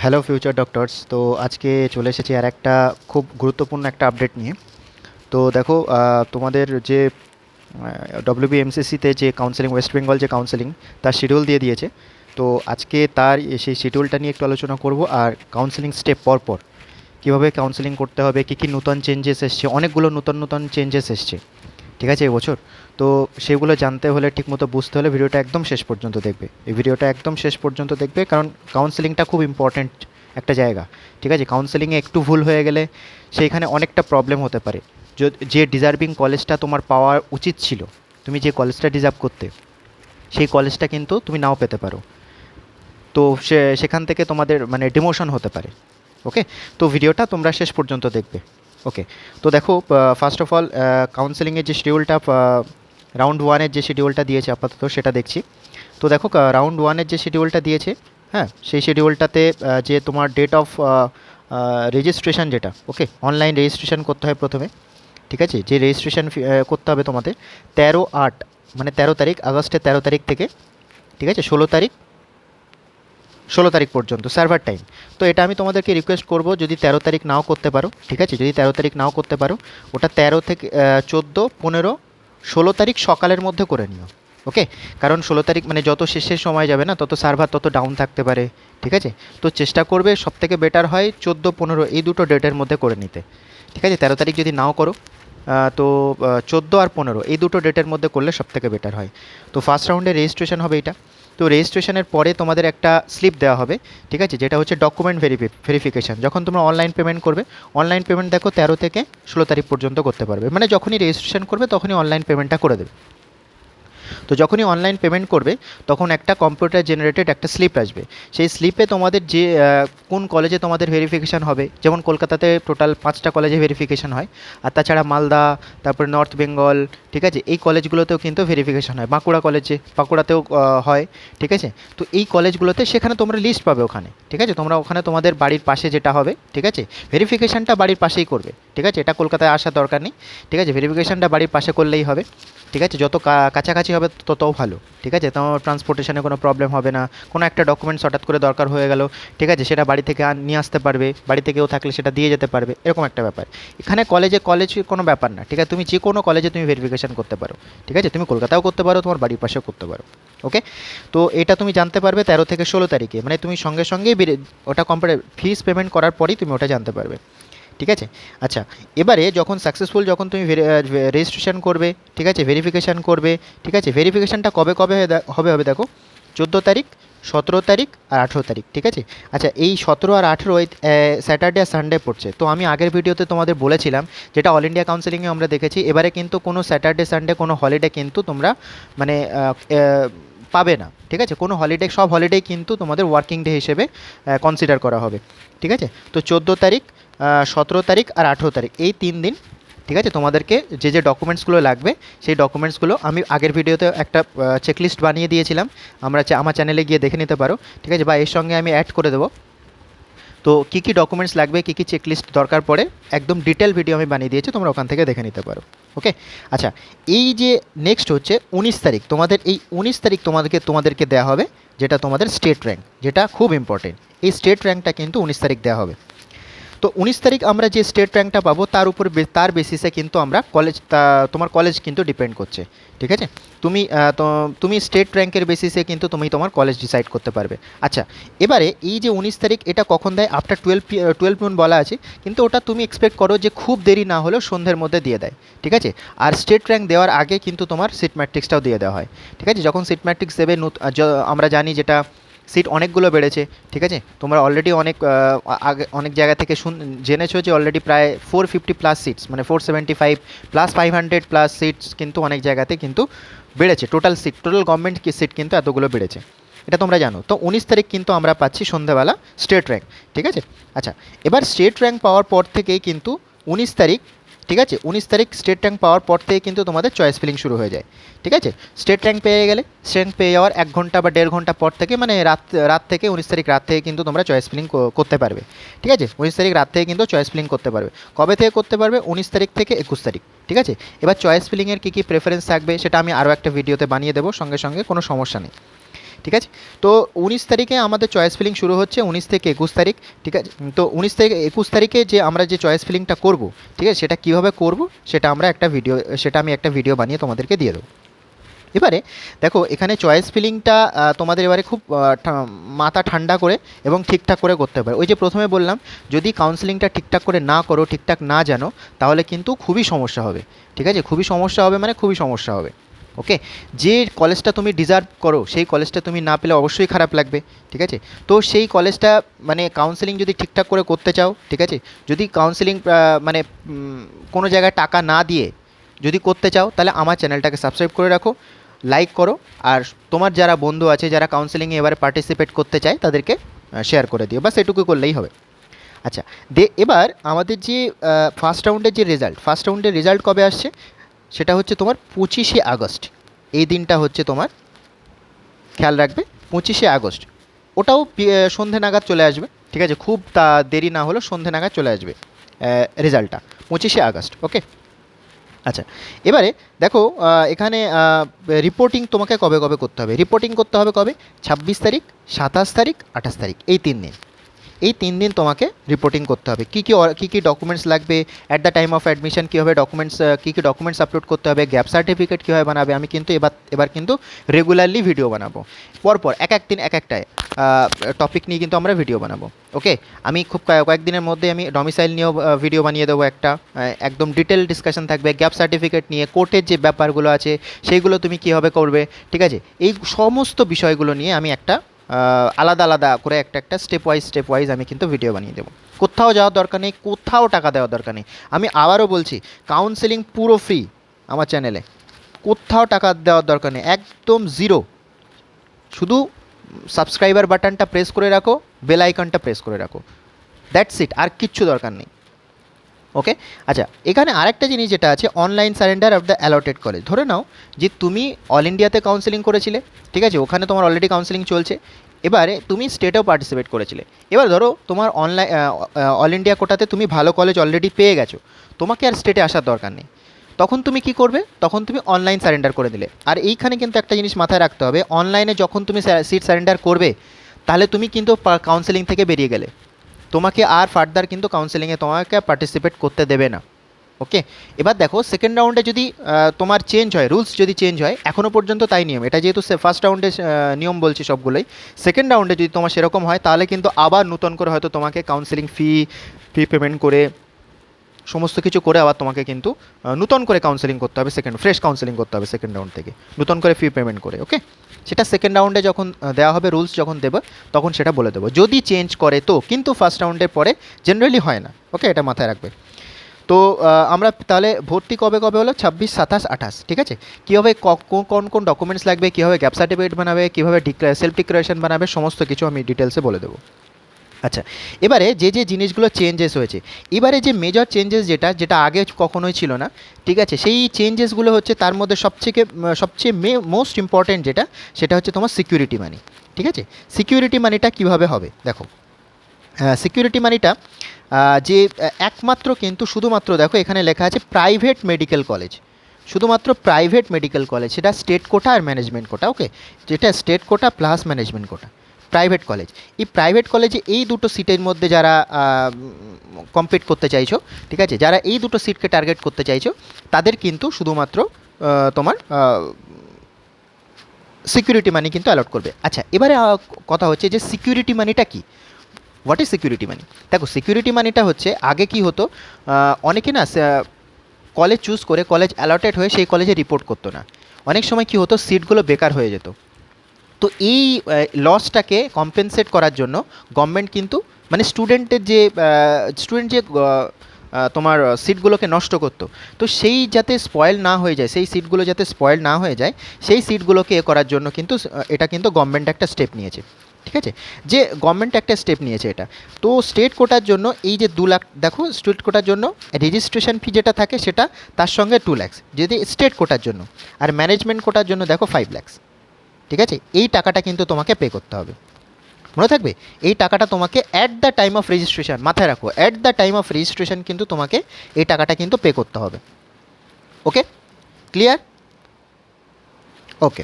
Hello future doctors. তো আজকে চলে এসেছি আর একটা খুব গুরুত্বপূর্ণ একটা আপডেট নিয়ে। তো দেখো, তোমাদের যে ডব্লিউবিএমসিসিতে যে কাউন্সেলিং, ওয়েস্ট বেঙ্গল যে কাউন্সেলিং, তার শিডিউল দিয়ে দিয়েছে। তো আজকে তার সেই শিডিউলটা নিয়ে একটু আলোচনা করব, আর কাউন্সেলিং স্টেপ পর পর কীভাবে কাউন্সেলিং করতে হবে, কী কী নূতন চেঞ্জেস এসছে, অনেকগুলো নূতন নূতন চেঞ্জেস এসছে, ঠিক আছে, এবছর। তো সেগুলো জানতে হলে, ঠিকমতো বুঝতে হলে ভিডিওটা একদম শেষ পর্যন্ত দেখবে। এই ভিডিওটা একদম শেষ পর্যন্ত দেখবে, কারণ কাউন্সেলিংটা খুব ইম্পর্ট্যান্ট একটা জায়গা, ঠিক আছে। কাউন্সেলিংয়ে একটু ভুল হয়ে গেলে সেইখানে অনেকটা প্রবলেম হতে পারে। যে ডিজার্ভিং কলেজটা তোমার পাওয়া উচিত ছিল, তুমি যে কলেজটা ডিজার্ভ করতে, সেই কলেজটা কিন্তু তুমি নাও পেতে পারো। তো সেখান থেকে তোমাদের মানে ডিমোশন হতে পারে। ওকে, তো ভিডিওটা তোমরা শেষ পর্যন্ত দেখবে। ওকে, তো দেখো, ফার্স্ট অফ অল কাউন্সেলিংয়ের যে শিডিউলটা, রাউন্ড ওয়ানের যে শিডিউলটা দিয়েছে আপাতত সেটা দেখছি। তো দেখো, রাউন্ড ওয়ানের যে শিডিউলটা দিয়েছে, হ্যাঁ, সেই শিডিউলটাতে যে তোমার ডেট অফ রেজিস্ট্রেশন যেটা, ওকে, অনলাইন রেজিস্ট্রেশন করতে হয় প্রথমে, ঠিক আছে। যে রেজিস্ট্রেশন করতে হবে তোমাদের 13/8, মানে 13 তারিখ, আগস্টের 13 তারিখ থেকে, ঠিক আছে, 16 তারিখ পর্যন্ত সার্ভার টাইম। তো এটা আমি তোমাদেরকে রিকোয়েস্ট করব, যদি 13 তারিখ নাও করতে পারো, ঠিক আছে, যদি 13 তারিখ নাও করতে পারো, ওটা 13 থেকে 14, 15, 16 তারিখ সকালের মধ্যে করে নিও। ওকে, কারণ 16 তারিখ মানে যত শেষের সময় যাবে না, তত সার্ভার তত ডাউন থাকতে পারে, ঠিক আছে। তো চেষ্টা করবে, সবথেকে বেটার হয় 14, 15 এই দুটো ডেটের মধ্যে করে নিতে, ঠিক আছে। 13 তারিখ যদি নাও করো, তো 14 আর 15 এই দুটো ডেটের মধ্যে করলে সবথেকে বেটার হয়। তো ফার্স্ট রাউন্ডে রেজিস্ট্রেশন হবে এটা। তো রেজিস্ট্রেশনের পরে তোমাদের একটা স্লিপ দেওয়া হবে, ঠিক আছে, যেটা হচ্ছে ডকুমেন্ট ভেরিফিকেশান। যখন তোমরা অনলাইন পেমেন্ট করবে, অনলাইন পেমেন্ট দেখো 13 থেকে 16 তারিখ পর্যন্ত করতে পারবে, মানে যখনই রেজিস্ট্রেশন করবে তখনই অনলাইন পেমেন্টটা করে দেবে। তো যখনই অনলাইন পেমেন্ট করবে, তখন একটা কম্পিউটার জেনারেটেড একটা স্লিপ আসবে। সেই স্লিপে তোমাদের যে কোন কলেজে তোমাদের ভেরিফিকেশান হবে, যেমন কলকাতাতে টোটাল 5টা কলেজে ভেরিফিকেশান হয়, আর তাছাড়া মালদা, তারপরে নর্থ বেঙ্গল, ঠিক আছে, এই কলেজগুলোতেও কিন্তু ভেরিফিকেশান হয়। বাঁকুড়াতেও হয়, ঠিক আছে। তো এই কলেজগুলোতে সেখানে তোমরা লিস্ট পাবে ওখানে, ঠিক আছে। তোমরা ওখানে তোমাদের বাড়ির পাশে যেটা হবে, ঠিক আছে, ভেরিফিকেশানটা বাড়ির পাশেই করবে, ঠিক আছে, এটা কলকাতায় আসার দরকার নেই, ঠিক আছে। ভেরিফিকেশানটা বাড়ির পাশে করলেই হবে, ঠিক আছে। যত কাছাকাছি হবে ততও ভালো, ঠিক আছে। তোমার ট্রান্সপোর্টেশনে কোনো প্রবলেম হবে না। কোনো একটা ডকুমেন্টস হঠাৎ করে দরকার হয়ে গেল, ঠিক আছে, সেটা বাড়ি থেকে নিয়ে আসতে পারবে, বাড়িতে কেউ থাকলে সেটা দিয়ে যেতে পারবে, এরকম একটা ব্যাপার। এখানে কলেজ কোনো ব্যাপার না, ঠিক আছে। তুমি যে কোনো কলেজে তুমি ভেরিফিকেশান করতে পারো, ঠিক আছে। তুমি কলকাতাও করতে পারো, তোমার বাড়ির পাশেও করতে পারো। ওকে, তো এটা তুমি জানতে পারবে 13 থেকে 16 তারিখে, মানে তুমি সঙ্গে সঙ্গেই ওটা কম্পিউটার ফিস পেমেন্ট করার পরেই তুমি ওটা জানতে পারবে, ঠিক আছে। আচ্ছা, এবারে যখন সাকসেসফুল, যখন তুমি রেজিস্ট্রেশন করবে, ঠিক আছে, ভেরিফিকেশান করবে, ঠিক আছে। ভেরিফিকেশানটা কবে কবে হবে দেখো, 14 তারিখ, 17 তারিখ আর 18 তারিখ, ঠিক আছে। আচ্ছা, এই 17 আর 18 স্যাটারডে আর সানডে পড়ছে। তো আমি আগের ভিডিওতে তোমাদের বলেছিলাম, যেটা অল ইন্ডিয়া কাউন্সিলিংয়ে আমরা দেখেছি, এবারে কিন্তু কোনো স্যাটারডে সানডে কোনো হলিডে কিন্তু তোমরা মানে পাবে না, ঠিক আছে। কোনো হলিডে, সব হলিডেই কিন্তু তোমাদের ওয়ার্কিং ডে হিসেবে কনসিডার করা হবে, ঠিক আছে। তো 14 তারিখ, 17 তারিখ আর 18 তারিখ, এই 3 দিন, ঠিক আছে, তোমাদেরকে যে যে ডকুমেন্টসগুলো লাগবে, সেই ডকুমেন্টসগুলো আমি আগের ভিডিওতে একটা চেকলিস্ট বানিয়ে দিয়েছিলাম, আমার চ্যানেলে গিয়ে দেখে নিতে পারো, ঠিক আছে, বা এর সঙ্গে আমি অ্যাড করে দেবো। তো কী কী ডকুমেন্টস লাগবে, কী কী চেকলিস্ট দরকার পড়ে, একদম ডিটেল ভিডিও আমি বানিয়ে দিয়েছি, তোমরা ওখান থেকে দেখে নিতে পারো। ওকে, আচ্ছা, এই যে নেক্সট হচ্ছে 19 তারিখ, তোমাদের এই 19 তারিখ তোমাদেরকে দেওয়া হবে, যেটা তোমাদের স্টেট র্যাঙ্ক, যেটা খুব ইম্পর্টেন্ট। এই স্টেট র্যাঙ্কটা কিন্তু 19 তারিখ দেওয়া হবে। তো 19 তারিখ আমরা যে স্টেট র্যাঙ্কটা পাবো, তার বেসিসে কিন্তু আমরা তোমার কলেজ কিন্তু ডিপেন্ড করছে, ঠিক আছে। তুমি স্টেট র্যাঙ্কের বেসিসে কিন্তু তুমি তোমার কলেজ ডিসাইড করতে পারবে। আচ্ছা, এবারে এই যে 19 তারিখ, এটা কখন দেয়, আফটার 12 নোন বলা আছে, কিন্তু ওটা তুমি এক্সপেক্ট করো যে খুব দেরি না হলেও সন্ধ্যের মধ্যে দিয়ে দেয়, ঠিক আছে। আর স্টেট র্যাঙ্ক দেওয়ার আগে কিন্তু তোমার সিট ম্যাট্রিক্সটাও দিয়ে দেওয়া হয়, ঠিক আছে। যখন সিট ম্যাট্রিক্স দেবে, আমরা জানি যেটা সিট অনেকগুলো বেড়েছে, ঠিক আছে। তোমরা অলরেডি অনেক জায়গা থেকে জেনেছো যে অলরেডি প্রায় 450+ সিটস, মানে 475 প্লাস 500+ সিটস কিন্তু অনেক জায়গাতে কিন্তু বেড়েছে। টোটাল গভর্নমেন্ট সিট কিন্তু এতগুলো বেড়েছে, এটা তোমরা জানো। তো 19 তারিখ কিন্তু আমরা পাচ্ছি সন্ধ্যাবেলা স্টেট র্যাঙ্ক, ঠিক আছে। আচ্ছা, এবার স্টেট র্যাঙ্ক পাওয়ার পর থেকেই কিন্তু 19 তারিখ, ঠিক আছে, 19 তারিখ স্টেট র্যাঙ্ক পাওয়ার পর থেকে কিন্তু তোমাদের চয়েস ফিলিং শুরু হয়ে যায়, ঠিক আছে। স্টেট র্যাঙ্ক পেয়ে গেলে, স্টেট র্যাঙ্ক পেয়ে যাওয়ার 1 ঘন্টা বা 1.5 ঘন্টা পর থেকে, মানে রাত থেকে 19 তারিখ রাত থেকে কিন্তু তোমরা চয়েস ফিলিং করতে পারবে, ঠিক আছে। 19 তারিখ রাত থেকে কিন্তু চয়েস ফিলিং করতে পারবে। কবে থেকে করতে পারবে, 19 তারিখ থেকে 21 তারিখ, ঠিক আছে। এবার চয়েস ফিলিংয়ের কী কী প্রেফারেন্স থাকবে সেটা আমি আরও একটা ভিডিওতে বানিয়ে দেবো, সঙ্গে সঙ্গে কোনো সমস্যা নেই, ঠিক আছে। তো 19 তারিখে আমাদের চয়েস ফিলিং শুরু হচ্ছে, 19 থেকে 21 তারিখ, ঠিক আছে। তো 19 থেকে 21 তারিখে যে আমরা যে চয়েস ফিলিংটা করব, ঠিক আছে, সেটা কীভাবে করব সেটা আমি একটা ভিডিও বানিয়ে তোমাদেরকে দিয়ে দেবো। এবারে দেখো এখানে চয়েস ফিলিংটা তোমাদের এবারে খুব মাথা ঠান্ডা করে এবং ঠিকঠাক করে করতে হবে। ওই যে প্রথমে বললাম, যদি কাউন্সেলিংটা ঠিকঠাক করে না করো, ঠিকঠাক না জানো, তাহলে কিন্তু খুবই সমস্যা হবে, ঠিক আছে। খুবই সমস্যা হবে মানে খুবই সমস্যা হবে। ওকে, যে কলেজটা তুমি ডিজার্ভ করো সেই কলেজটা তুমি না পেলে অবশ্যই খারাপ লাগবে, ঠিক আছে। তো সেই কলেজটা মানে কাউন্সেলিং যদি ঠিকঠাক করে করতে চাও, ঠিক আছে, যদি কাউন্সেলিং মানে কোনো জায়গায় টাকা না দিয়ে যদি করতে চাও, তাহলে আমার চ্যানেলটাকে সাবস্ক্রাইব করে রাখো, লাইক করো, আর তোমার যারা বন্ধু আছে যারা কাউন্সেলিংয়ে এবারে পার্টিসিপেট করতে চায় তাদেরকে শেয়ার করে দিও, বাস এটুকু করলেই হবে। আচ্ছা, এবার আমাদের যে ফার্স্ট রাউন্ডের রেজাল্ট কবে আসছে, সেটা হচ্ছে তোমার 25শে আগস্ট। এই দিনটা হচ্ছে তোমার, খেয়াল রাখবে, 25শে আগস্ট। ওটাও সন্ধে নাগাদ চলে আসবে, ঠিক আছে, খুব দেরি না হলেও সন্ধে নাগাদ চলে আসবে রেজাল্টটা, 25শে আগস্ট। ওকে, আচ্ছা, এবারে দেখো এখানে রিপোর্টিং তোমাকে কবে কবে করতে হবে। রিপোর্টিং করতে হবে কবে, 26 তারিখ, 27 তারিখ, 28 তারিখ, এই 3 দিন। এই 3 দিন তোমাকে রিপোর্টিং করতে হবে। কী কী ডকুমেন্টস লাগবে, at the time of admission কীভাবে কী কী ডকুমেন্টস আপলোড করতে হবে, গ্যাপ সার্টিফিকেট কীভাবে বানাবে। আমি কিন্তু এবার কিন্তু রেগুলারলি ভিডিও বানাবো, পরপর এক এক দিন এক একটায় টপিক নিয়ে কিন্তু আমরা ভিডিও বানাবো। ওকে, আমি খুব কয়েকদিনের মধ্যে আমি ডমিসাইল নিয়েও ভিডিও বানিয়ে দেবো একটা, একদম ডিটেল ডিসকাশন থাকবে গ্যাপ সার্টিফিকেট নিয়ে, কোর্টের যে ব্যাপারগুলো আছে সেইগুলো তুমি কীভাবে করবে, ঠিক আছে। এই সমস্ত বিষয়গুলো নিয়ে আমি একটা আলাদা আলাদা করে একটা স্টেপ ওয়াইজ আমি কিন্তু ভিডিও বানিয়ে দেবো। কোথাও যাওয়ার দরকার নেই, কোথাও টাকা দেওয়ার দরকার নেই। আমি আবারও বলছি, কাউন্সেলিং পুরো ফ্রি আমার চ্যানেলে, কোথাও টাকা দেওয়ার দরকার নেই, একদম জিরো। শুধু সাবস্ক্রাইবার বাটনটা প্রেস করে রাখো, বেল আইকনটা প্রেস করে রাখো, দ্যাটস ইট, আর কিচ্ছু দরকার নেই। ওকে, আচ্ছা, এখানে আরেকটা জিনিস যেটা আছে, online surrender of the allotted college. ধরে নাও যে তুমি অল ইন্ডিয়াতে কাউন্সেলিং করেছিলে, ঠিক আছে, ওখানে তোমার অলরেডি কাউন্সেলিং চলছে, এবারে তুমি স্টেটেও পার্টিসিপেট করেছিলে। এবার ধরো তোমার অল ইন্ডিয়া কোটাতে তুমি ভালো কলেজ অলরেডি পেয়ে গেছো, তোমাকে আর স্টেটে আসার দরকার নেই। তখন তুমি কি করবে, তখন তুমি অনলাইন সারেন্ডার করে দিলে। আর এইখানে কিন্তু একটা জিনিস মাথায় রাখতে হবে, অনলাইনে যখন তুমি সিট সারেন্ডার করবে, তাহলে তুমি কিন্তু কাউন্সেলিং থেকে বেরিয়ে গেলে, তোমাকে আর ফার্দার কিন্তু কাউন্সেলিংয়ে তোমাকে পার্টিসিপেট করতে দেবে না। ওকে, এবার দেখো সেকেন্ড রাউন্ডে যদি তোমার চেঞ্জ হয়, রুলস যদি চেঞ্জ হয়, এখনও পর্যন্ত তাই নিয়ম, এটা যেহেতু ফার্স্ট রাউন্ডে নিয়ম বলছি সবগুলোই, সেকেন্ড রাউন্ডে যদি তোমার সেরকম হয়, তাহলে কিন্তু আবার নতুন করে হয়তো তোমাকে কাউন্সেলিং ফি পেমেন্ট করে সমস্ত কিছু করে আবার তোমাকে কিন্তু নতুন করে কাউন্সেলিং করতে হবে, ফ্রেশ কাউন্সেলিং করতে হবে সেকেন্ড রাউন্ড থেকে, নতুন করে ফি পেমেন্ট করে। ওকে, সেটা সেকেন্ড রাউন্ডে যখন দেওয়া হবে, রুলস যখন দেবো তখন সেটা বলে দেবো, যদি চেঞ্জ করে তো, কিন্তু ফার্স্ট রাউন্ডের পরে জেনারেলি হয় না। ওকে, এটা মাথায় রাখবে। তো আমরা তাহলে ভর্তি কবে কবে হলো, 26, 27, 28, ঠিক আছে। কীভাবে কোন কোন ডকুমেন্টস লাগবে, কীভাবে গ্যাপ সার্টিফিকেট বানাবে, কীভাবে সেলফ ডিক্লারেশন বানাবে, সমস্ত কিছু আমি ডিটেলসে বলে দেবো। আচ্ছা, এবারে যে জিনিসগুলো চেঞ্জেস হয়েছে, এবারে যে মেজর চেঞ্জেস যেটা আগে কখনোই ছিল না, ঠিক আছে, সেই চেঞ্জেসগুলো হচ্ছে, তার মধ্যে সবচেয়ে মোস্ট ইম্পর্ট্যান্ট সেটা হচ্ছে তোমার সিকিউরিটি মানি, ঠিক আছে। সিকিউরিটি মানিটা কীভাবে হবে দেখো, সিকিউরিটি মানিটা যে একমাত্র কিন্তু শুধুমাত্র দেখো এখানে লেখা আছে প্রাইভেট মেডিকেল কলেজ, শুধুমাত্র প্রাইভেট মেডিকেল কলেজ, সেটা স্টেট কোটা আর ম্যানেজমেন্ট কোটা। ওকে, যেটা state quota plus management quota, private college. এই প্রাইভেট কলেজে এই দুটো সিটের মধ্যে যারা কম্পিট করতে চাইছো, ঠিক আছে, যারা এই দুটো সিটকে টার্গেট করতে চাইছো, তাদের কিন্তু শুধুমাত্র তোমার সিকিউরিটি মানি কিন্তু অ্যালট করবে। আচ্ছা, এবারে কথা হচ্ছে যে সিকিউরিটি মানিটা কী, হোয়াট ইজ সিকিউরিটি মানি। দেখো, সিকিউরিটি মানিটা হচ্ছে, আগে কি হতো, অনেকে না কলেজ চুজ করে, কলেজ অ্যালটেড হয়ে সেই কলেজে রিপোর্ট করতো না, অনেক সময় কি হতো, সিটগুলো বেকার হয়ে যেত। তো এই লসটাকে কম্পেনসেট করার জন্য গভর্নমেন্ট কিন্তু মানে স্টুডেন্ট যে তোমার সিটগুলোকে নষ্ট করতো, তো সেই যাতে স্পয়েল না হয়ে যায়, সেই সিটগুলো যাতে স্পয়েল না হয়ে যায়, সেই সিটগুলোকে করার জন্য কিন্তু এটা কিন্তু গভর্নমেন্ট একটা স্টেপ নিয়েছে, ঠিক আছে, যে গভর্নমেন্ট একটা স্টেপ নিয়েছে এটা। তো স্টেট কোটার জন্য এই যে 2 লাখ, দেখো স্টেট কোটার জন্য রেজিস্ট্রেশন ফি যেটা থাকে সেটা তার সঙ্গে 2 লাখ যদি স্টেট কোটার জন্য, আর ম্যানেজমেন্ট কোটার জন্য দেখো 5 লাখ, ঠিক আছে। এই টাকাটা কিন্তু তোমাকে পে করতে হবে, মনে থাকবে, এই টাকাটা তোমাকে at the time of registration, মাথায় রাখো, at the time of registration কিন্তু তোমাকে এই টাকাটা কিন্তু পে করতে হবে। ওকে, ক্লিয়ার? ওকে,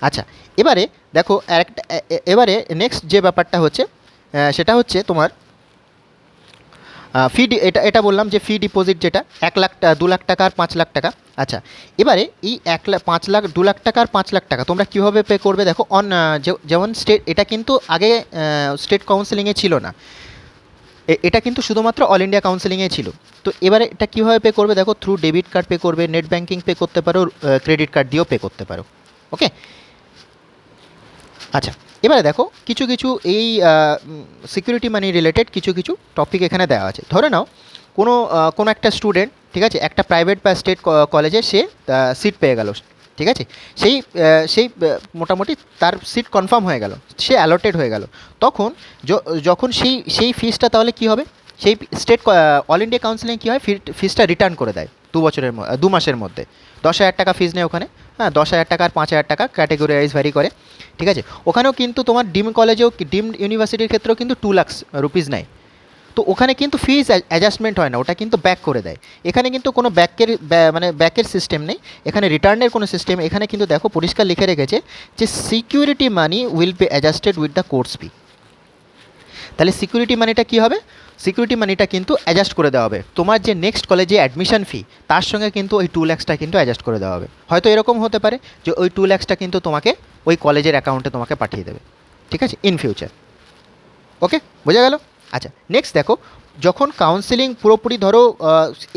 আচ্ছা, এবারে দেখো আরেকটা এবারে নেক্সট যে ব্যাপারটা হচ্ছে সেটা হচ্ছে তোমার ফি, এটা এটা বললাম যে ফি ডিপোজিট যেটা 1 লাখ 2 লাখ টাকা আর 5 লাখ টাকা। আচ্ছা, এবারে এই 1 লাখ 5 লাখ 2 লাখ টাকা আর 5 লাখ টাকা তোমরা কীভাবে পে করবে দেখো, যেমন স্টেট, এটা কিন্তু আগে স্টেট কাউন্সিলিংয়ে ছিল না, এটা কিন্তু শুধুমাত্র অল ইন্ডিয়া কাউন্সিলিংয়ে ছিল। তো এবারে এটা কীভাবে পে করবে দেখো, থ্রু ডেবিট কার্ড পে করবে, নেট ব্যাঙ্কিং পে করতে পারো, ক্রেডিট কার্ড দিয়েও পে করতে পারো। ওকে, আচ্ছা এবারে দেখো কিছু কিছু এই সিকিউরিটি মানি রিলেটেড কিছু কিছু টপিক এখানে দেওয়া আছে। ধরে নাও কোনো একটা স্টুডেন্ট, ঠিক আছে, একটা প্রাইভেট বা স্টেট কলেজে সে সিট পেয়ে গেল, ঠিক আছে, সেই মোটামুটি তার সিট কনফার্ম হয়ে গেল, সে অ্যালটেড হয়ে গেল। তখন যখন সেই ফিসটা তাহলে কী হবে, সেই স্টেট অল ইন্ডিয়া কাউন্সিলিং কী হয়, ফিসটা রিটার্ন করে দেয় 2 মাসের মধ্যে। 10,000 টাকা ফিস নেয় ওখানে, হ্যাঁ 10,000 টাকা আর 5,000 টাকা ক্যাটেগরি ওয়াইজ ভ্যারি করে, ঠিক আছে। ওখানেও কিন্তু তোমার ডিম কলেজেও, ডিম ইউনিভার্সিটির ক্ষেত্রেও কিন্তু 2 লাখ রুপিস নেয়। তো ওখানে কিন্তু ফিজ অ্যাডজাস্টমেন্ট হয় না, ওটা কিন্তু ব্যাক করে দেয়। এখানে কিন্তু কোনো ব্যাকের সিস্টেম নেই, এখানে রিটার্নের কোনো সিস্টেম, এখানে কিন্তু দেখো পরিষ্কার লিখে রেখেছে যে security money will B adjusted with the course fee. তাহলে সিকিউরিটি মানিটা কী হবে, সিকিউরিটি মানিটা কিন্তু অ্যাডজাস্ট করে দেওয়া হবে, তোমার যে নেক্সট কলেজে অ্যাডমিশন ফি তার সঙ্গে কিন্তু ওই 2 লাখটা কিন্তু অ্যাডজাস্ট করে দেওয়া হবে। হয়তো এরকম হতে পারে যে ওই 2 লাখটা কিন্তু তোমাকে ওই কলেজের অ্যাকাউন্টে তোমাকে পাঠিয়ে দেবে, ঠিক আছে, ইন ফিউচার। ওকে, বোঝা গেল। আচ্ছা নেক্সট দেখো, যখন কাউন্সেলিং পুরোপুরি ধরো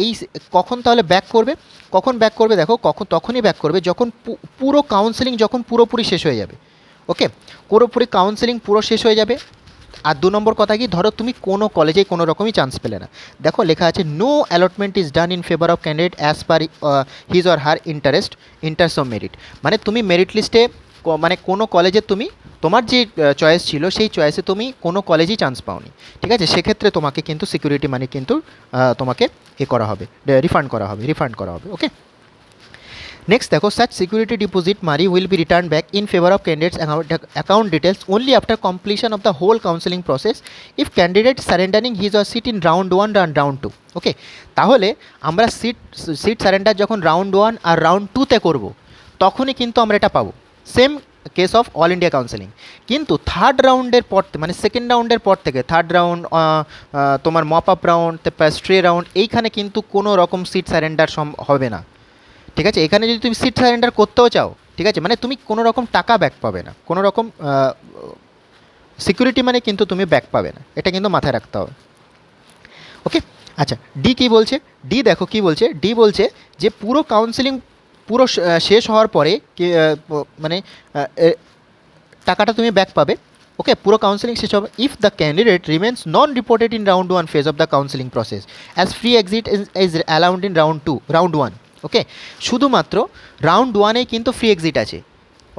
এই কখন তাহলে ব্যাক করবে, কখন ব্যাক করবে দেখো, তখনই ব্যাক করবে যখন পুরো কাউন্সেলিং যখন পুরোপুরি শেষ হয়ে যাবে। ওকে, পুরোপুরি কাউন্সেলিং পুরো শেষ হয়ে যাবে। আর 2 নম্বর কথা কি, ধরো তুমি কোনো কলেজে কোনো রকমই চান্স পেলে না, দেখো লেখা আছে no allotment is done in favour of candidate as per his or her interest of merit. মানে তুমি মেরিট লিস্টে মানে কোনো কলেজে তুমি তোমার যে চয়েস ছিল সেই চয়েসে তুমি কোনো কলেজেই চান্স পাওনি, ঠিক আছে, সেক্ষেত্রে তোমাকে কিন্তু সিকিউরিটি মানি কিন্তু তোমাকে করা হবে, রিফান্ড করা হবে। ওকে, নেক্সট দেখো, such security deposit money will be returned back in favor of candidates account details only after completion of the whole counseling process if candidate surrendering his or seat in round 1 and round 2। ওকে, তাহলে আমরা seat surrender যখন round 1 আর round 2তে করব তখনই কিন্তু আমরা এটা পাবো, same case of all India counselling. কিন্তু থার্ড রাউন্ডের পর, মানে সেকেন্ড রাউন্ডের পর থেকে থার্ড রাউন্ড, তোমার মপ আপ রাউন্ড, তারপর স্ট্রে রাউন্ড, এইখানে কিন্তু কোনো রকম সিট সারেন্ডার হবে না, ঠিক আছে। এখানে যদি তুমি সিট সারেন্ডার করতেও চাও, ঠিক আছে, মানে তুমি কোনো রকম টাকা ব্যাক পাবে না, কোনো রকম সিকিউরিটি মানে কিন্তু তুমি ব্যাক পাবে না, এটা কিন্তু মাথায় রাখতে হবে। ওকে, আচ্ছা ডি কী বলছে, ডি দেখো কী বলছে, ডি বলছে যে পুরো কাউন্সেলিং পুরো শেষ হওয়ার পরে মানে টাকাটা তুমি ব্যাক পাবে। ওকে, পুরো কাউন্সেলিং শেষ হবে if the candidate remains non reported in round 1 phase of the counselling process as free exit is allowed in round 1। ওকে, শুধুমাত্র রাউন্ড 1-এ কিন্তু ফ্রি এক্সিট আছে।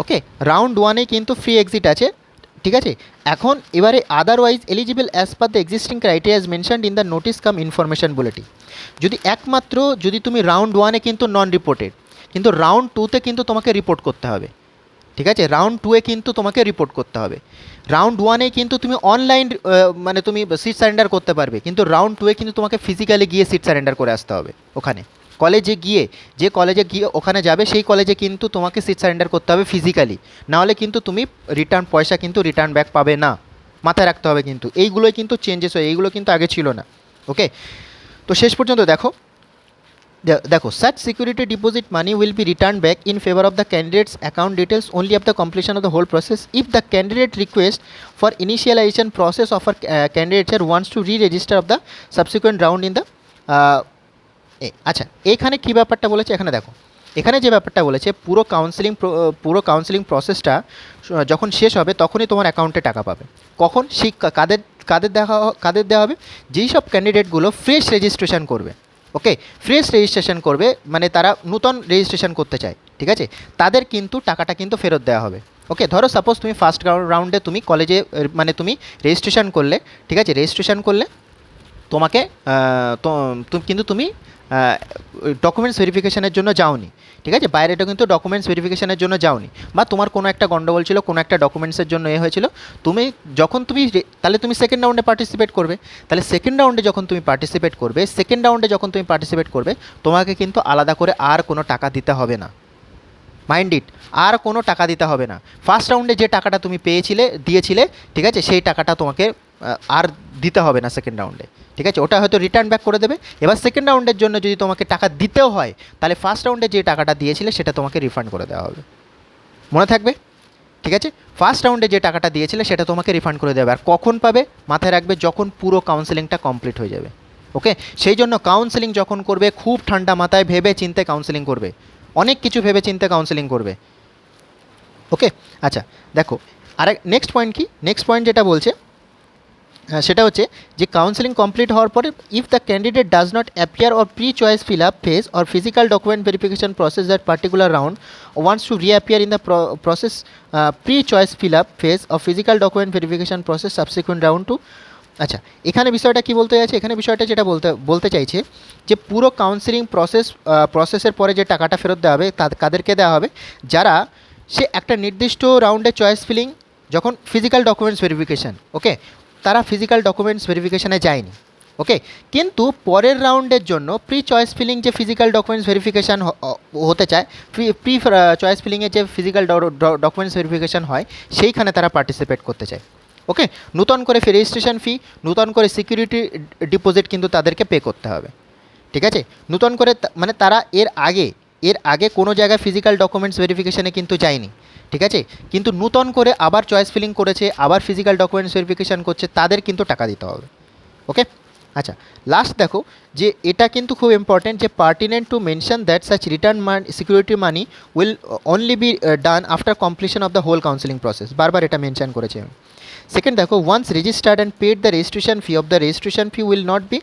ওকে, রাউন্ড 1-এ কিন্তু ফ্রি এক্সিট আছে, ঠিক আছে। এখন এবারে otherwise eligible as per the existing criteria mentioned in the notice cum information bulletin. যদি একমাত্র যদি তুমি রাউন্ড 1-এ কিন্তু নন রিপোর্টেড, কিন্তু রাউন্ড 2-তে কিন্তু তোমাকে রিপোর্ট করতে হবে, ঠিক আছে, রাউন্ড 2-এ কিন্তু তোমাকে রিপোর্ট করতে হবে। রাউন্ড 1-এ কিন্তু তুমি অনলাইন মানে তুমি সিট সারেন্ডার করতে পারবে, কিন্তু রাউন্ড 2-এ কিন্তু তোমাকে ফিজিক্যালি গিয়ে সিট সারেন্ডার করে আসতে হবে। ওখানে কলেজে গিয়ে, যে কলেজে গিয়ে ওখানে যাবে সেই কলেজে কিন্তু তোমাকে সিট সারেন্ডার করতে হবে ফিজিক্যালি, নাহলে কিন্তু তুমি পয়সা কিন্তু রিটার্ন ব্যাক পাবে না, মাথায় রাখতে হবে। কিন্তু এইগুলোই কিন্তু চেঞ্জেস হয়, এইগুলো কিন্তু আগে ছিল না। ওকে, তো শেষ পর্যন্ত দেখো, such security deposit money will be returned back in favor of the candidate's account details only after completion of the whole process if the candidate request for initialization process of a candidature wants to re-register of the subsequent round in the আচ্ছা এখানে কী ব্যাপারটা বলেছে, এখানে দেখো, এখানে যে ব্যাপারটা বলেছে পুরো কাউন্সেলিং প্রসেসটা যখন শেষ হবে তখনই তোমার অ্যাকাউন্টে টাকা পাবে। কখন, সেই কাদের দেওয়া হবে, যেই সব ক্যান্ডিডেটগুলো ফ্রেশ রেজিস্ট্রেশন করবে। ওকে, ফ্রেশ রেজিস্ট্রেশন করবে মানে তারা নূতন রেজিস্ট্রেশন করতে চায়, ঠিক আছে, তাদের কিন্তু টাকাটা কিন্তু ফেরত দেওয়া হবে। ওকে, ধরো সাপোজ তুমি ফার্স্ট রাউন্ডে তুমি কলেজে মানে তুমি রেজিস্ট্রেশন করলে, ঠিক আছে, রেজিস্ট্রেশন করলে তোমাকে কিন্তু তুমি ডকুমেন্টস ভেরিফিকেশানের জন্য যাওনি, ঠিক আছে, বাইরেটা কিন্তু ডকুমেন্টস ভেরিফিকেশানের জন্য যাওনি, বা তোমার কোনো একটা গন্ডগোল ছিল, কোনো একটা ডকুমেন্টসের জন্য হয়েছিল, তাহলে তুমি সেকেন্ড রাউন্ডে পার্টিসিপেট করবে। তাহলে সেকেন্ড রাউন্ডে যখন তুমি পার্টিসিপেট করবে তোমাকে কিন্তু আলাদা করে আর কোনো টাকা দিতে হবে না। মাইন্ড ইট, আর কোনো টাকা দিতে হবে না। ফার্স্ট রাউন্ডে যে টাকাটা তুমি দিয়েছিলে, ঠিক আছে, সেই টাকাটা তোমাকে আর দিতে হবে না সেকেন্ড রাউন্ডে, ঠিক আছে, ওটা হয়তো রিটার্ন ব্যাক করে দেবে। এবার সেকেন্ড রাউন্ডের জন্য যদি তোমাকে টাকা দিতেও হয়, তাহলে ফার্স্ট রাউন্ডে যে টাকাটা দিয়েছিলে সেটা তোমাকে রিফান্ড করে দেওয়া হবে, মনে থাকবে, ঠিক আছে। ফার্স্ট রাউন্ডে যে টাকাটা দিয়েছিলে সেটা তোমাকে রিফান্ড করে দেবে। আর কখন পাবে, মাথায় রাখবে, যখন পুরো কাউন্সেলিংটা কমপ্লিট হয়ে যাবে। ওকে, সেই জন্য কাউন্সেলিং যখন করবে খুব ঠান্ডা মাথায় ভেবে চিন্তে কাউন্সেলিং করবে, অনেক কিছু ভেবে চিন্তে কাউন্সেলিং করবে। ওকে, আচ্ছা দেখো, আরেক নেক্সট পয়েন্ট কি, নেক্সট পয়েন্ট যেটা বলছে সেটা হচ্ছে যে কাউন্সেলিং কমপ্লিট হওয়ার পরে if the candidate does not appear or pre choice fill up phase or physical document verification process that particular round wants to reappear in the process pre choice fill up phase of physical document verification process subsequent round two. আচ্ছা, এখানে বিষয়টা কি বলতে চাইছে, এখানে বিষয়টা যেটা বলতে চাইছে যে পুরো কাউন্সেলিং প্রসেসের পরে যে টাকাটা ফেরত দেওয়া হবে কাদেরকে দেওয়া হবে, যারা সে একটা নির্দিষ্ট রাউন্ডে চয়েস ফিলিং, যখন ফিজিক্যাল ডকুমেন্টস ভেরিফিকেশান, ওকে, তারা ফিজিক্যাল ডকুমেন্টস ভেরিফিকেশানে যায়নি, ওকে, কিন্তু পরের রাউন্ডের জন্য প্রি চয়েস ফিলিং যে ফিজিক্যাল ডকুমেন্টস ভেরিফিকেশান হতে চায়, প্রি চয়েস ফিলিংয়ে যে ফিজিক্যাল ডকুমেন্টস ভেরিফিকেশান হয়, সেইখানে তারা পার্টিসিপেট করতে চায়। ওকে, নূতন করে রেজিস্ট্রেশন ফি, নূতন করে সিকিউরিটি ডিপোজিট কিন্তু তাদেরকে পে করতে হবে, ঠিক আছে। নূতন করে মানে তারা এর আগে কোনো জায়গায় ফিজিক্যাল ডকুমেন্টস ভেরিফিকেশানে কিন্তু যায়নি, ঠিক আছে, কিন্তু নূতন করে আবার চয়েস ফিলিং করেছে, আবার ফিজিক্যাল ডকুমেন্টস ভেরিফিকেশান করছে, তাদের কিন্তু টাকা দিতে হবে। ওকে, আচ্ছা, লাস্ট দেখো যে এটা কিন্তু খুব ইম্পর্টেন্ট, যে pertinent to mention that such return security money will only be done after completion of the whole counselling process, বারবার এটা মেনশন করেছে আমি। সেকেন্ড দেখো, once registered and paid the registration fee of the registration fee will not be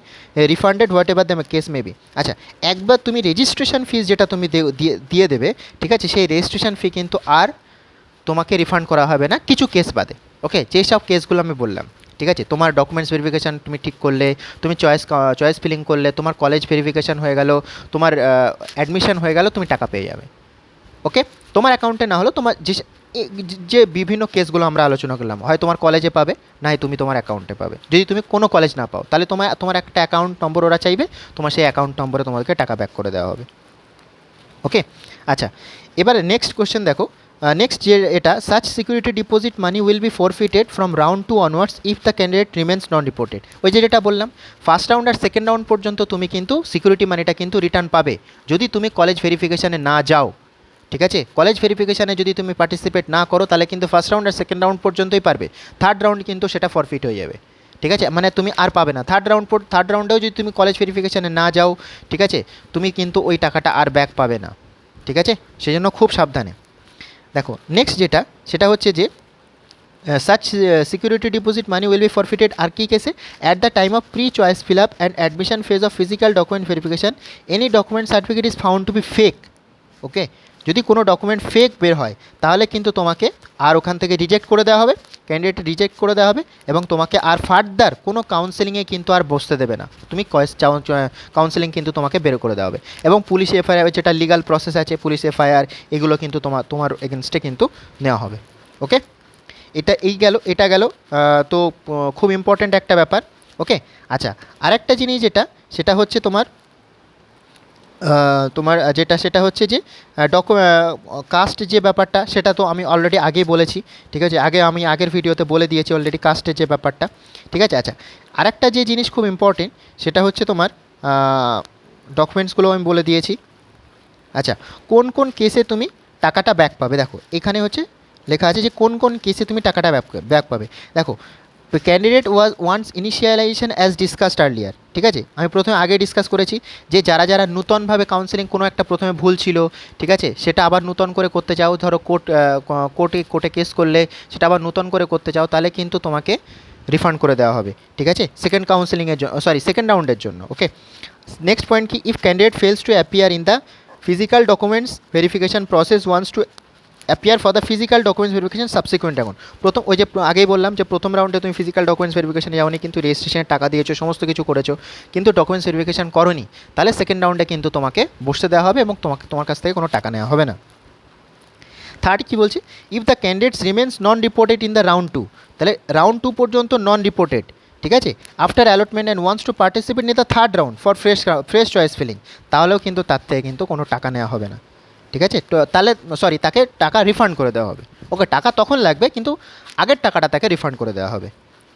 refunded whatever the case may be. আচ্ছা, একবার তুমি registration ফিস যেটা তুমি দিয়ে দেবে, ঠিক আছে, সেই রেজিস্ট্রেশন ফি কিন্তু আর তোমাকে রিফান্ড করা হবে না কিছু কেস বাদে। ওকে, যেই সব কেসগুলো আমি বললাম, ঠিক আছে, তোমার ডকুমেন্টস ভেরিফিকেশান তুমি ঠিক করলে, তুমি চয়েস ফিলিং করলে, তোমার কলেজ ভেরিফিকেশান হয়ে গেল, তোমার অ্যাডমিশন হয়ে গেল, তুমি টাকা পেয়ে যাবে। ওকে, তোমার অ্যাকাউন্টে না হলো, তোমার যে বিভিন্ন কেসগুলো আমরা আলোচনা করলাম, হয় তোমার কলেজে পাবে, না হয় তুমি তোমার অ্যাকাউন্টে পাবে। যদি তুমি কোনো কলেজ না পাও, তাহলে তোমার একটা অ্যাকাউন্ট নম্বর ওরা চাইবে, তোমার সেই অ্যাকাউন্ট নম্বরে তোমাদেরকে টাকা ব্যাক করে দেওয়া হবে। ওকে, আচ্ছা, এবারে নেক্সট কোশ্চেন দেখো, নেক্সট যে এটা, such security deposit money will be ফরফিটেড from round 2 onwards if the candidate remains non reported. ওই যেটা বললাম, ফার্স্ট রাউন্ড আর সেকেন্ড রাউন্ড পর্যন্ত তুমি কিন্তু সিকিউরিটি মানিটা কিন্তু রিটার্ন পাবে, যদি তুমি কলেজ ভেরিফিকেশানে না যাও, ঠিক আছে। কলেজ ভেরিফিকেশানে যদি তুমি পার্টিসিপেট না করো, তাহলে কিন্তু ফার্স্ট রাউন্ড আর সেকেন্ড রাউন্ড পর্যন্তই পারবে, থার্ড রাউন্ড কিন্তু সেটা ফরফিট হয়ে যাবে, ঠিক আছে, মানে তুমি আর পাবে না। থার্ড রাউন্ডেও যদি তুমি কলেজ ভেরিফিকেশানে না যাও, ঠিক আছে, তুমি কিন্তু ওই টাকাটা আর ব্যাক পাবে না, ঠিক আছে, সেই জন্য খুব সাবধানে দেখো। নেক্সট যেটা, সেটা হচ্ছে যে such security deposit money will be forfeited আর কি কেসে, at the time of pre choice fill up and admission phase of physical document verification any document certificate is found to be fake. Okay, যদি কোনো document fake বের হয়, তাহলে কিন্তু তোমাকে আর ওখান থেকে রিজেক্ট করে দেওয়া হবে, ক্যান্ডিডেট রিজেক্ট করে দেওয়া হবে, এবং তোমাকে আর ফার্দার কোনো কাউন্সেলিংয়ে কিন্তু আর বসতে দেবে না, তুমি কাউন্সেলিং কিন্তু তোমাকে বের করে দেওয়া হবে। এবং পুলিশ এফআইআর যেটা লিগাল প্রসেস আছে, পুলিশ এফআইআর, এগুলো কিন্তু তোমার এগেনস্টে কিন্তু নেওয়া হবে। ওকে, এটা গেল তো খুব ইম্পর্ট্যান্ট একটা ব্যাপার। ওকে, আচ্ছা, আরেকটা জিনিস যেটা, সেটা হচ্ছে তোমার সেটা হচ্ছে যে কাস্ট যে ব্যাপারটা, সেটা তো আমি অলরেডি আগেই বলেছি, ঠিক আছে, আমি আগের ভিডিওতে বলে দিয়েছি অলরেডি কাস্টের যে ব্যাপারটা, ঠিক আছে। আচ্ছা, আরেকটা যে জিনিস খুব ইম্পর্টেন্ট, সেটা হচ্ছে তোমার ডকুমেন্টসগুলো আমি বলে দিয়েছি। আচ্ছা, কোন কোন কেসে তুমি টাকাটা ব্যাক পাবে, দেখো এখানে হচ্ছে লেখা আছে যে কোন কোন কেসে তুমি টাকাটা ব্যাক পাবে। দেখো, candidate once initialization as discussed earlier, ঠিক আছে, আমি প্রথমে আগে ডিসকাস করেছি যে যারা নূতনভাবে কাউন্সেলিং কোনো একটা প্রথমে ভুল ছিল, ঠিক আছে, সেটা আবার নূতন করে করতে চাও, ধরো কোর্টে কেস করলে সেটা আবার নূতন করে করতে চাও, তাহলে কিন্তু তোমাকে রিফান্ড করে দেওয়া হবে, ঠিক আছে, সেকেন্ড রাউন্ডের জন্য। ওকে, নেক্সট পয়েন্ট কি, if candidate fails to appear in the physical documents verification process once to appear for the physical documents verification subsequent. এখন ওই যে আগেই বললাম যে প্রথম রাউন্ডে তুমি ফিজিক্যাল ডকুমেন্টস ভেরিফিকেশনে যাওনি, কিন্তু রেজিস্ট্রেশনের টাকা দিয়েছো, সমস্ত কিছু করেছো, কিন্তু ডকুমেন্টস ভেরিফিকেশন করোনি, তাহলে সেকেন্ড রাউন্ডে কিন্তু তোমাকে বসতে দেওয়া হবে এবং তোমার কাছ থেকে কোনো টাকা নেওয়া হবে না। থার্ড কী বলছি, if the candidates remains non reported in the round 2, তাহলে রাউন্ড 2 পর্যন্ত নন রিপোর্টেড, ঠিক আছে, after allotment and wants to participate in the third round for fresh choice filling, তাহলেও কিন্তু তার থেকে কিন্তু কোনো টাকা নেওয়া হবে না, ঠিক আছে? তো তাহলে সরি, তাকে টাকা রিফান্ড করে দেওয়া হবে। ওকে, টাকা তখন লাগবে কিন্তু আগের টাকাটা তাকে রিফান্ড করে দেওয়া হবে।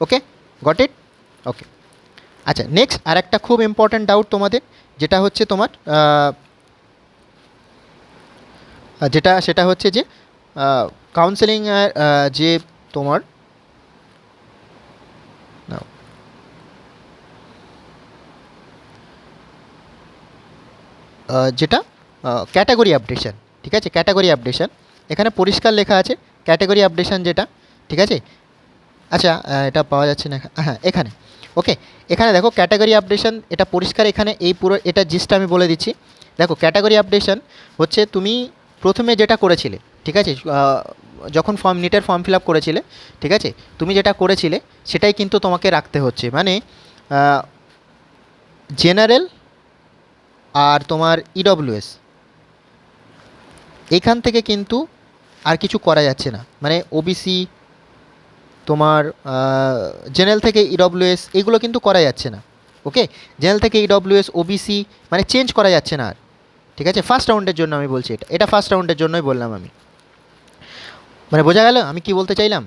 ওকে, গট ইট? ওকে। আচ্ছা, নেক্সট আর একটা খুব ইম্পর্ট্যান্ট ডাউট তোমাদের, যেটা হচ্ছে তোমার যেটা সেটা হচ্ছে যে কাউন্সেলিং যে তোমার নাও, যেটা ক্যাটাগরি আপডেশন। ঠিক আছে, ক্যাটাগরি আপডেশন এখানে পরিষ্কার লেখা আছে ক্যাটাগরি আপডেশন যেটা। ঠিক আছে, আচ্ছা এটা পাওয়া যাচ্ছে না, হ্যাঁ এখানে। ওকে, এখানে দেখো ক্যাটাগরি আপডেশন, এটা পরিষ্কার এখানে এই পুরো এটা জিনিসটা আমি বলে দিচ্ছি। দেখো ক্যাটাগরি আপডেশন হচ্ছে তুমি প্রথমে যেটা করেছিলে, ঠিক আছে, যখন নিটের ফর্ম ফিল আপ করেছিলে, ঠিক আছে, তুমি যেটা করেছিলে সেটাই কিন্তু তোমাকে রাখতে হচ্ছে। মানে জেনারেল আর তোমার ইডব্লিউএস এইখান থেকে কিন্তু আর কিছু করা যাচ্ছে না। মানে ওবিসি তোমার জেনারেল থেকে ইডব্লিউএস এইগুলো কিন্তু করা যাচ্ছে না। ওকে, জেনারেল থেকে ইডব্লিউএস ওবিসি মানে চেঞ্জ করা যাচ্ছে না আর। ঠিক আছে, ফার্স্ট রাউন্ডের জন্য আমি বলছি, এটা ফার্স্ট রাউন্ডের জন্যই বললাম আমি। মানে বোঝা গেল আমি কি বলতে চাইলাম?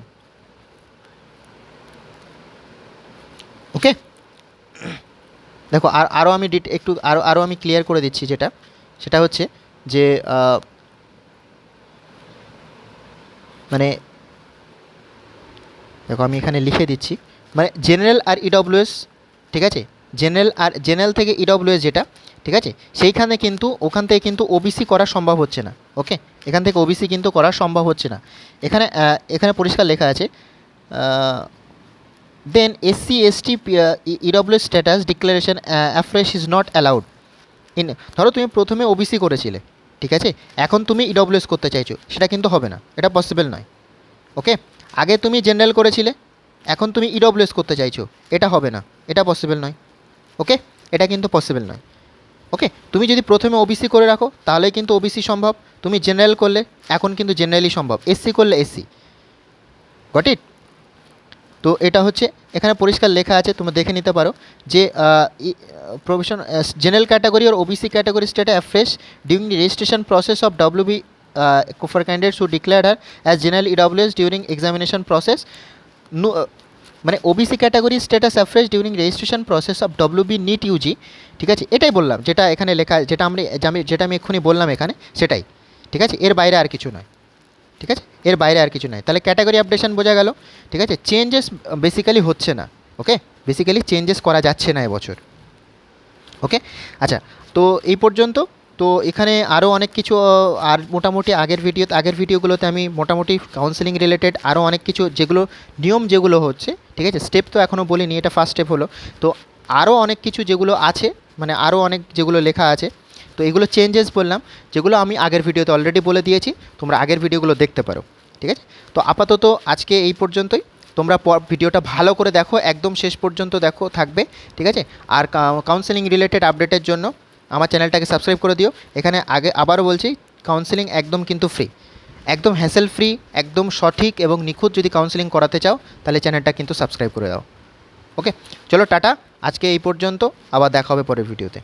ওকে, দেখো আরও আমি একটু আরও আমি ক্লিয়ার করে দিচ্ছি, যেটা সেটা হচ্ছে যে মানে দেখো আমি এখানে লিখে দিচ্ছি, মানে জেনারেল আর ইডব্লিউএস, ঠিক আছে, জেনারেল থেকে ইডব্লিউএস যেটা, ঠিক আছে, সেইখানে কিন্তু ওখান থেকে কিন্তু ওবিসি করা সম্ভব হচ্ছে না। ওকে, এখান থেকে ওবিসি কিন্তু করা সম্ভব হচ্ছে না। এখানে এখানে পরিষ্কার লেখা আছে then SC ST EWS status declaration afresh is not allowed in. ধরো তুমি প্রথমে ওবিসি করেছিলে, ঠিক আছে, এখন তুমি ইডব্লিউএস করতে চাইছো, সেটা কিন্তু হবে না, এটা পসিবল নয়। ওকে, আগে তুমি জেনারেল করেছিলে, এখন তুমি ইডব্লিউএস করতে চাইছো, এটা হবে না, এটা পসিবল নয়। ওকে, এটা কিন্তু পসিবল নয়। ওকে, তুমি যদি প্রথমে ওবিসি করে রাখো তাহলে কিন্তু ওবিসি সম্ভব, তুমি জেনারেল করলে এখন কিন্তু জেনারেলই সম্ভব, এসসি করলে এসসি। Got it? তো এটা হচ্ছে এখানে পরিষ্কার লেখা আছে, তোমরা দেখে নিতে পারো যে প্রভিশন জেনারেল ক্যাটাগরি और OBC category status afresh during the registration process of WB for candidates who declared her as general EWS during examination process no মানে OBC category status afresh during registration process of WB NEET UG. ঠিক আছে, এটাই বললাম, যেটা এখানে লেখা, যেটা আমি এক্ষুনি বললাম এখানে, সেটাই। ঠিক আছে, এর বাইরে আর কিছু নয়। ঠিক আছে, এর বাইরে আর কিছু নয়। তাহলে ক্যাটাগরি আপডেশন বোঝা গেল। ঠিক আছে, চেঞ্জেস বেসিক্যালি হচ্ছে না। ওকে, বেসিক্যালি চেঞ্জেস করা যাচ্ছে না এবছর। ওকে, আচ্ছা, তো এই পর্যন্ত। তো এখানে আরও অনেক কিছু আর মোটামুটি আগের ভিডিওগুলোতে আমি মোটামুটি কাউন্সেলিং রিলেটেড আরও অনেক কিছু যেগুলো নিয়ম যেগুলো হচ্ছে, ঠিক আছে, স্টেপ তো এখনও বলিনি, এটা ফার্স্ট স্টেপ হলো। তো আরও অনেক কিছু যেগুলো আছে, মানে আরও অনেক যেগুলো লেখা আছে, তো এগুলো চেঞ্জেস বললাম, যেগুলো আমি আগের ভিডিওতে অলরেডি বলে দিয়েছি, তোমরা আগের ভিডিওগুলো দেখতে পারো। ঠিক আছে, তো আপাতত আজকে এই পর্যন্তই। তোমরা ভিডিওটা ভালো করে দেখো, একদম শেষ পর্যন্ত দেখো থাকবে। ঠিক আছে, আর কাউন্সেলিং রিলেটেড আপডেটের জন্য আমার চ্যানেলটাকে সাবস্ক্রাইব করে দিও। এখানে আবারও বলছি, কাউন্সেলিং একদম কিন্তু ফ্রি, একদম হ্যাসেল ফ্রি, একদম সঠিক এবং নিখুঁত যদি কাউন্সেলিং করাতে চাও তাহলে চ্যানেলটা কিন্তু সাবস্ক্রাইব করে দাও। ওকে, চলো টাটা, আজকে এই পর্যন্ত, আবার দেখা হবে পরের ভিডিওতে।